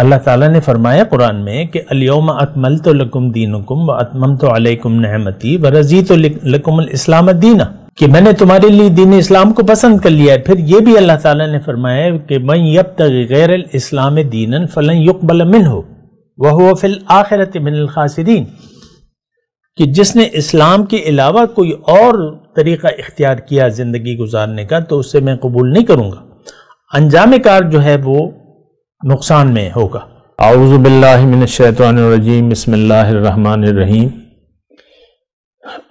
اللہ تعالیٰ نے فرمایا قرآن میں کہ الیوم اکملت لکم دینکم واتممت علیکم نعمتی ورضیت لکم الاسلام دینا، کہ میں نے تمہارے لیے دین اسلام کو پسند کر لیا ہے۔ پھر یہ بھی اللہ تعالیٰ نے فرمایا کہ من یبتغی غیر الاسلام دینا فلن یقبل منہ وہو فی الآخرۃ من الخاسرین، کہ جس نے اسلام کے علاوہ کوئی اور طریقہ اختیار کیا زندگی گزارنے کا تو اسے میں قبول نہیں کروں گا، انجام کار جو ہے وہ نقصان میں ہوگا۔ اعوذ باللہ من الشیطان الرجیم، بسم اللہ الرحمن الرحیم،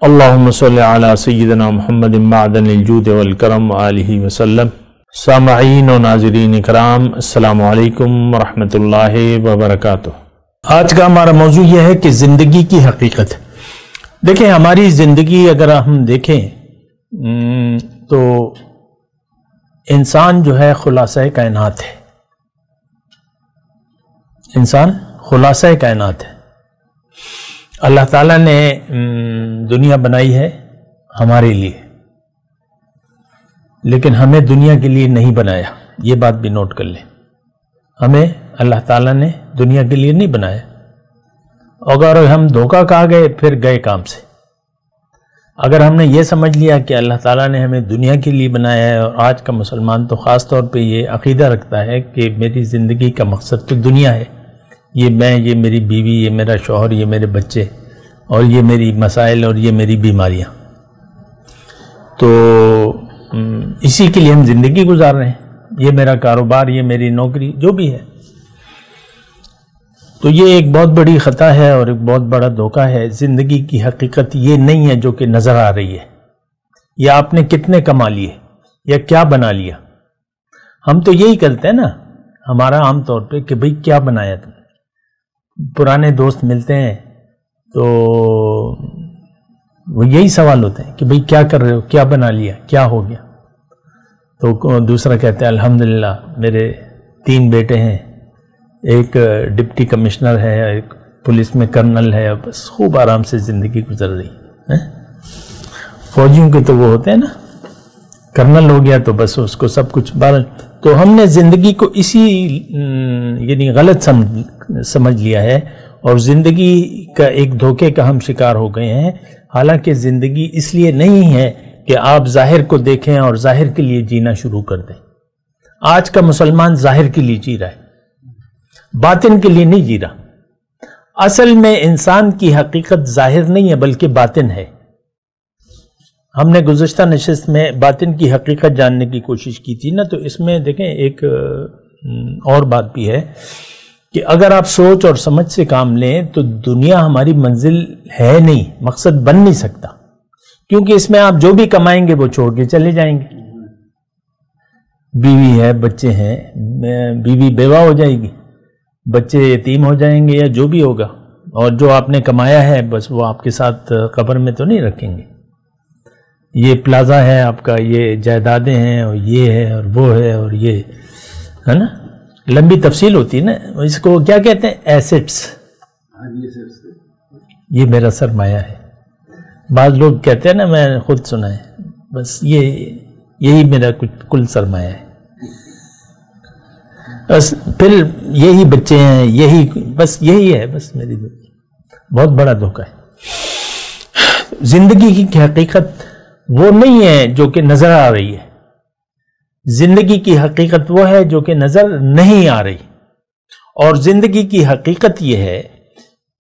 اللہم صلی علی سیدنا محمد معدن الجود والکرم وآلہ وسلم۔ سامعین و ناظرین کرام، السلام علیکم ورحمۃ اللہ وبرکاتہ۔ آج کا ہمارا موضوع یہ ہے کہ زندگی کی حقیقت۔ دیکھیں، ہماری زندگی اگر ہم دیکھیں تو انسان جو ہے خلاصہ کائنات ہے، انسان خلاصہ کائنات ہے۔ اللہ تعالیٰ نے دنیا بنائی ہے ہمارے لیے، لیکن ہمیں دنیا کے لیے نہیں بنایا، یہ بات بھی نوٹ کر لیں۔ ہمیں اللہ تعالیٰ نے دنیا کے لیے نہیں بنایا، اگر ہم دھوکہ کھا گئے پھر گئے کام سے۔ اگر ہم نے یہ سمجھ لیا کہ اللہ تعالیٰ نے ہمیں دنیا کے لیے بنایا ہے، اور آج کا مسلمان تو خاص طور پہ یہ عقیدہ رکھتا ہے کہ میری زندگی کا مقصد تو دنیا ہے، یہ میں، یہ میری بیوی، یہ میرا شوہر، یہ میرے بچے، اور یہ میری مسائل اور یہ میری بیماریاں، تو اسی کے لیے ہم زندگی گزار رہے ہیں، یہ میرا کاروبار، یہ میری نوکری، جو بھی ہے۔ تو یہ ایک بہت بڑی خطا ہے اور ایک بہت بڑا دھوکہ ہے۔ زندگی کی حقیقت یہ نہیں ہے جو کہ نظر آ رہی ہے، یا آپ نے کتنے کما لیے یا کیا بنا لیا۔ ہم تو یہی کرتے ہیں نا، ہمارا عام طور پہ کہ بھئی کیا بنایا تم۔ پرانے دوست ملتے ہیں تو وہ یہی سوال ہوتے ہیں کہ بھئی کیا کر رہے ہو، کیا بنا لیا، کیا ہو گیا۔ تو دوسرا کہتا ہے الحمدللہ میرے 3 بیٹے ہیں، ایک ڈپٹی کمشنر ہے، ایک پولیس میں کرنل ہے، بس خوب آرام سے زندگی گزر رہی ہے۔ فوجیوں کے تو وہ ہوتے ہیں نا، کرنل ہو گیا تو بس اس کو سب کچھ بار۔ تو ہم نے زندگی کو اسی یعنی غلط سمجھ لیا ہے، اور زندگی کا ایک دھوکے کا ہم شکار ہو گئے ہیں۔ حالانکہ زندگی اس لیے نہیں ہے کہ آپ ظاہر کو دیکھیں اور ظاہر کے لیے جینا شروع کر دیں۔ آج کا مسلمان ظاہر کے لیے جی رہا ہے، باطن کے لیے نہیں جی رہا۔ اصل میں انسان کی حقیقت ظاہر نہیں ہے بلکہ باطن ہے۔ ہم نے گزشتہ نشست میں باطن کی حقیقت جاننے کی کوشش کی تھی نا، تو اس میں دیکھیں ایک اور بات بھی ہے کہ اگر آپ سوچ اور سمجھ سے کام لیں تو دنیا ہماری منزل ہے نہیں، مقصد بن نہیں سکتا، کیونکہ اس میں آپ جو بھی کمائیں گے وہ چھوڑ کے چلے جائیں گے۔ بیوی ہے، بچے ہیں، بیوی بیوہ ہو جائے گی، بچے یتیم ہو جائیں گے، یا جو بھی ہوگا، اور جو آپ نے کمایا ہے بس وہ آپ کے ساتھ قبر میں تو نہیں رکھیں گے۔ یہ پلازا ہے آپ کا، یہ جائیدادیں ہیں، اور یہ ہے اور وہ ہے اور یہ ہے نا، لمبی تفصیل ہوتی ہے نا۔ اس کو کیا کہتے ہیں؟ ایسٹس۔ یہ میرا سرمایہ ہے۔ بعض لوگ کہتے ہیں نا، میں نے خود سنا ہے، بس یہی میرا کل سرمایہ ہے، بس پھر یہی بچے ہیں، یہی ہے بس میری زندگی۔ بہت بڑا دھوکہ ہے۔ زندگی کی حقیقت وہ نہیں ہے جو کہ نظر آ رہی ہے، زندگی کی حقیقت وہ ہے جو کہ نظر نہیں آ رہی۔ اور زندگی کی حقیقت یہ ہے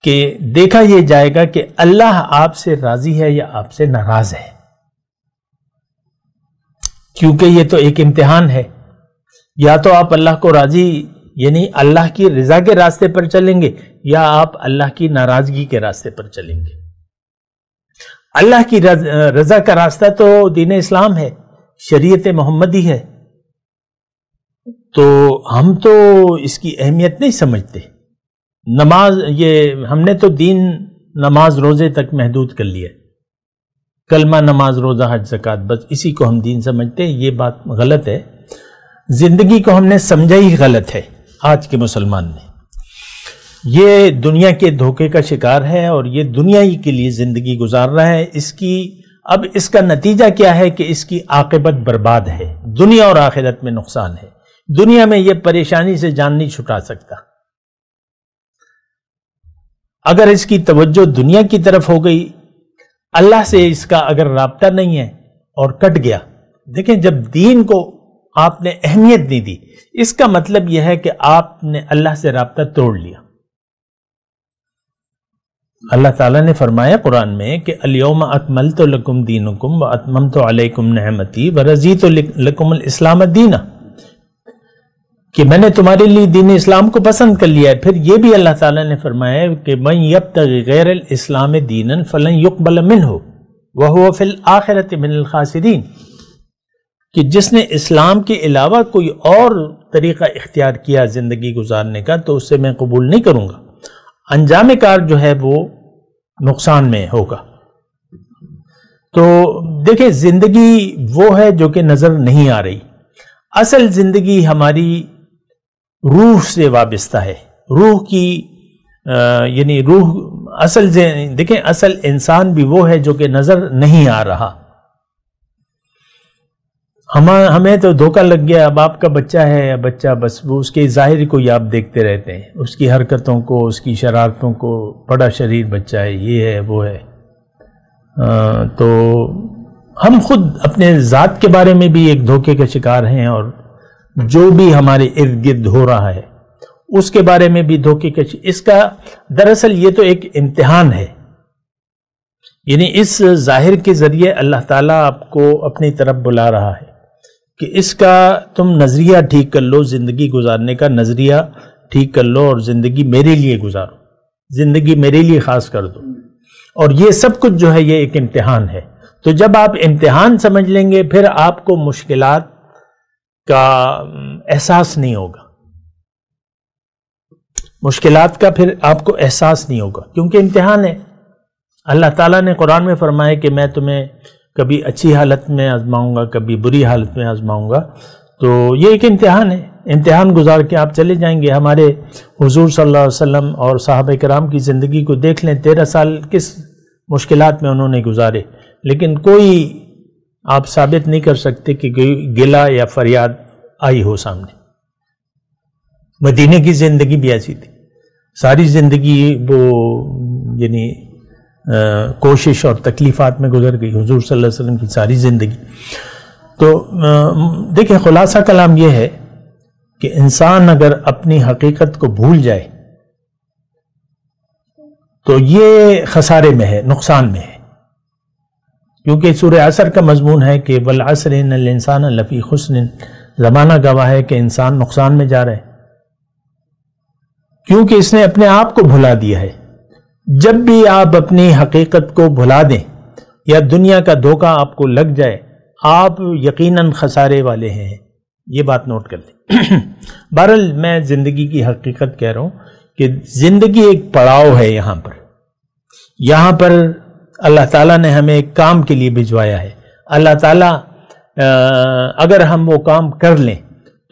کہ دیکھا یہ جائے گا کہ اللہ آپ سے راضی ہے یا آپ سے ناراض ہے، کیونکہ یہ تو ایک امتحان ہے۔ یا تو آپ اللہ کو راضی یعنی اللہ کی رضا کے راستے پر چلیں گے، یا آپ اللہ کی ناراضگی کے راستے پر چلیں گے۔ اللہ کی رضا کا راستہ تو دین اسلام ہے، شریعت محمدی ہے، تو ہم تو اس کی اہمیت نہیں سمجھتے۔ نماز، یہ ہم نے تو دین نماز روزے تک محدود کر لیا، کلمہ، نماز، روزہ، حج، زکوٰۃ، بس اسی کو ہم دین سمجھتے ہیں۔ یہ بات غلط ہے، زندگی کو ہم نے سمجھا ہی غلط ہے۔ آج کے مسلمان نے یہ دنیا کے دھوکے کا شکار ہے، اور یہ دنیا ہی کے لیے زندگی گزار رہا ہے۔ اب اس کا نتیجہ کیا ہے کہ اس کی عاقبت برباد ہے، دنیا اور آخرت میں نقصان ہے۔ دنیا میں یہ پریشانی سے جان نہیں چھٹا سکتا، اگر اس کی توجہ دنیا کی طرف ہو گئی، اللہ سے اس کا اگر رابطہ نہیں ہے اور کٹ گیا، دیکھیں جب دین کو آپ نے اہمیت نہیں دی، اس کا مطلب یہ ہے کہ آپ نے اللہ سے رابطہ توڑ لیا۔ اللہ تعالیٰ نے فرمایا قرآن میں کہ الیوم اکملت لکم دینکم واتممت علیکم نعمتی ورضیت لکم الاسلام دینا، کہ میں نے تمہارے لیے دین اسلام کو پسند کر لیا ہے۔ پھر یہ بھی اللہ تعالیٰ نے فرمایا کہ من یبتغی غیر الاسلام دینا فلن یقبل منہ وہو فی الآخرۃ من الخاسرین، کہ جس نے اسلام کے علاوہ کوئی اور طریقہ اختیار کیا زندگی گزارنے کا تو اسے میں قبول نہیں کروں گا، انجام کار جو ہے وہ نقصان میں ہوگا۔ تو دیکھیں زندگی وہ ہے جو کہ نظر نہیں آ رہی، اصل زندگی ہماری روح سے وابستہ ہے، روح کی یعنی روح اصل دیکھیں اصل انسان بھی وہ ہے جو کہ نظر نہیں آ رہا۔ ہمیں تو دھوکہ لگ گیا، اب آپ کا بچہ ہے یا بچہ بس وہ اس کے ظاہر کو ہی آپ دیکھتے رہتے ہیں، اس کی حرکتوں کو، اس کی شرارتوں کو، بڑا شریر بچہ ہے، یہ ہے وہ ہے۔ تو ہم خود اپنے ذات کے بارے میں بھی ایک دھوکے کا شکار ہیں، اور جو بھی ہمارے ارد گرد ہو رہا ہے اس کے بارے میں بھی دھوکے کا اس کا دراصل یہ تو ایک امتحان ہے، یعنی اس ظاہر کے ذریعے اللہ تعالیٰ آپ کو اپنی طرف بلا رہا ہے کہ اس کا تم نظریہ ٹھیک کر لو، زندگی گزارنے کا نظریہ ٹھیک کر لو، اور زندگی میرے لیے گزارو، زندگی میرے لیے خاص کر دو۔ اور یہ سب کچھ جو ہے یہ ایک امتحان ہے۔ تو جب آپ امتحان سمجھ لیں گے پھر آپ کو مشکلات کا احساس نہیں ہوگا، مشکلات کا پھر آپ کو احساس نہیں ہوگا، کیونکہ امتحان ہے۔ اللہ تعالیٰ نے قرآن میں فرمایا کہ میں تمہیں کبھی اچھی حالت میں آزماؤں گا، کبھی بری حالت میں آزماؤں گا۔ تو یہ ایک امتحان ہے، امتحان گزار کے آپ چلے جائیں گے۔ ہمارے حضور صلی اللہ علیہ وسلم اور صحابہ کرام کی زندگی کو دیکھ لیں، 13 سال کس مشکلات میں انہوں نے گزارے، لیکن کوئی آپ ثابت نہیں کر سکتے کہ گلہ یا فریاد آئی ہو سامنے۔ مدینے کی زندگی بھی ایسی تھی، ساری زندگی وہ یعنی کوشش اور تکلیفات میں گزر گئی حضور صلی اللہ علیہ وسلم کی ساری زندگی۔ تو دیکھیں خلاصہ کلام یہ ہے کہ انسان اگر اپنی حقیقت کو بھول جائے تو یہ خسارے میں ہے، نقصان میں ہے، کیونکہ سورہ عصر کا مضمون ہے کہ والعصر ان الانسان لفی خسر، زمانہ گواہ ہے کہ انسان نقصان میں جا رہا ہے، کیونکہ اس نے اپنے آپ کو بھلا دیا ہے۔ جب بھی آپ اپنی حقیقت کو بھلا دیں یا دنیا کا دھوکہ آپ کو لگ جائے، آپ یقیناً خسارے والے ہیں، یہ بات نوٹ کر لیں۔ بہرحال میں زندگی کی حقیقت کہہ رہا ہوں کہ زندگی ایک پڑاؤ ہے، یہاں پر اللہ تعالیٰ نے ہمیں ایک کام کے لیے بھجوایا ہے۔ اللہ تعالیٰ اگر ہم وہ کام کر لیں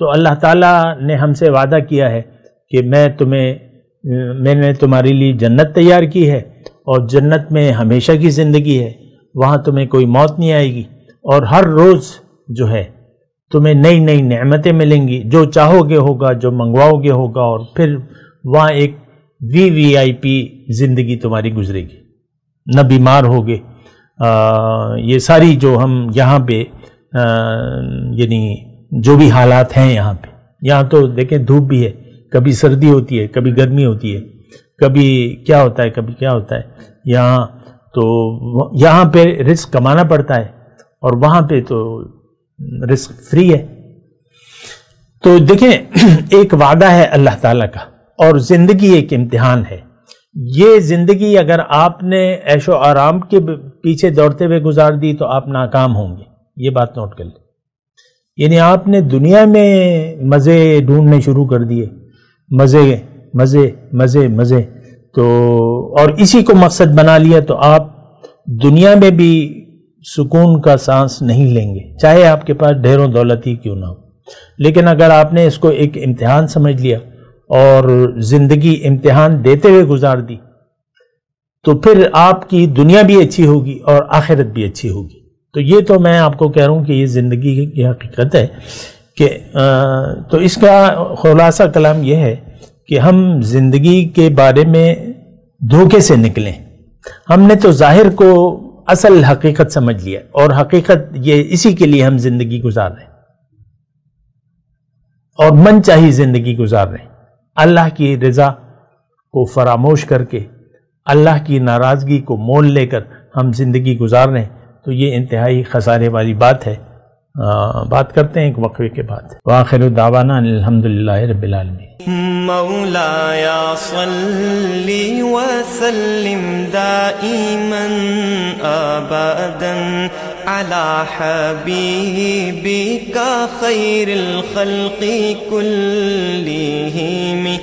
تو اللہ تعالیٰ نے ہم سے وعدہ کیا ہے کہ میں نے تمہارے لیے جنت تیار کی ہے، اور جنت میں ہمیشہ کی زندگی ہے، وہاں تمہیں کوئی موت نہیں آئے گی، اور ہر روز جو ہے تمہیں نئی نئی نعمتیں ملیں گی، جو چاہو گے ہوگا، جو منگواؤ گے ہوگا، اور پھر وہاں ایک VIP زندگی تمہاری گزرے گی، نہ بیمار ہوگے۔ یہ ساری جو ہم یہاں پہ یعنی جو بھی حالات ہیں یہاں تو دیکھیں دھوپ بھی ہے، کبھی سردی ہوتی ہے، کبھی گرمی ہوتی ہے، کبھی کیا ہوتا ہے یہاں تو یہاں پہ رزق کمانا پڑتا ہے، اور وہاں پہ تو رزق فری ہے۔ تو دیکھیں ایک وعدہ ہے اللہ تعالیٰ کا، اور زندگی ایک امتحان ہے۔ یہ زندگی اگر آپ نے عیش و آرام کے پیچھے دوڑتے ہوئے گزار دی تو آپ ناکام ہوں گے، یہ بات نوٹ کر لیں۔ یعنی آپ نے دنیا میں مزے ڈھونڈنے شروع کر دیے، مزے مزے مزے مزے، تو اور اسی کو مقصد بنا لیا تو آپ دنیا میں بھی سکون کا سانس نہیں لیں گے، چاہے آپ کے پاس ڈھیروں دولت ہی کیوں نہ ہو۔ لیکن اگر آپ نے اس کو ایک امتحان سمجھ لیا اور زندگی امتحان دیتے ہوئے گزار دی تو پھر آپ کی دنیا بھی اچھی ہوگی اور آخرت بھی اچھی ہوگی۔ تو یہ تو میں آپ کو کہہ رہا ہوں کہ یہ زندگی کی حقیقت ہے کہ تو اس کا خلاصہ کلام یہ ہے کہ ہم زندگی کے بارے میں دھوکے سے نکلیں. ہم نے تو ظاہر کو اصل حقیقت سمجھ لیا، اور حقیقت یہ اسی کے لیے ہم زندگی گزار رہے ہیں اور من چاہی زندگی گزار رہے ہیں. اللہ کی رضا کو فراموش کر کے اللہ کی ناراضگی کو مول لے کر ہم زندگی گزار رہے ہیں، تو یہ انتہائی خسارے والی بات ہے. بات کرتے ہیں ایک وقفے کے بعد. وآخر دعوانا الحمدللہ رب العالمین. مولاي صل وسلم دائما أبدا على حبيبك خير الخلق كلهم.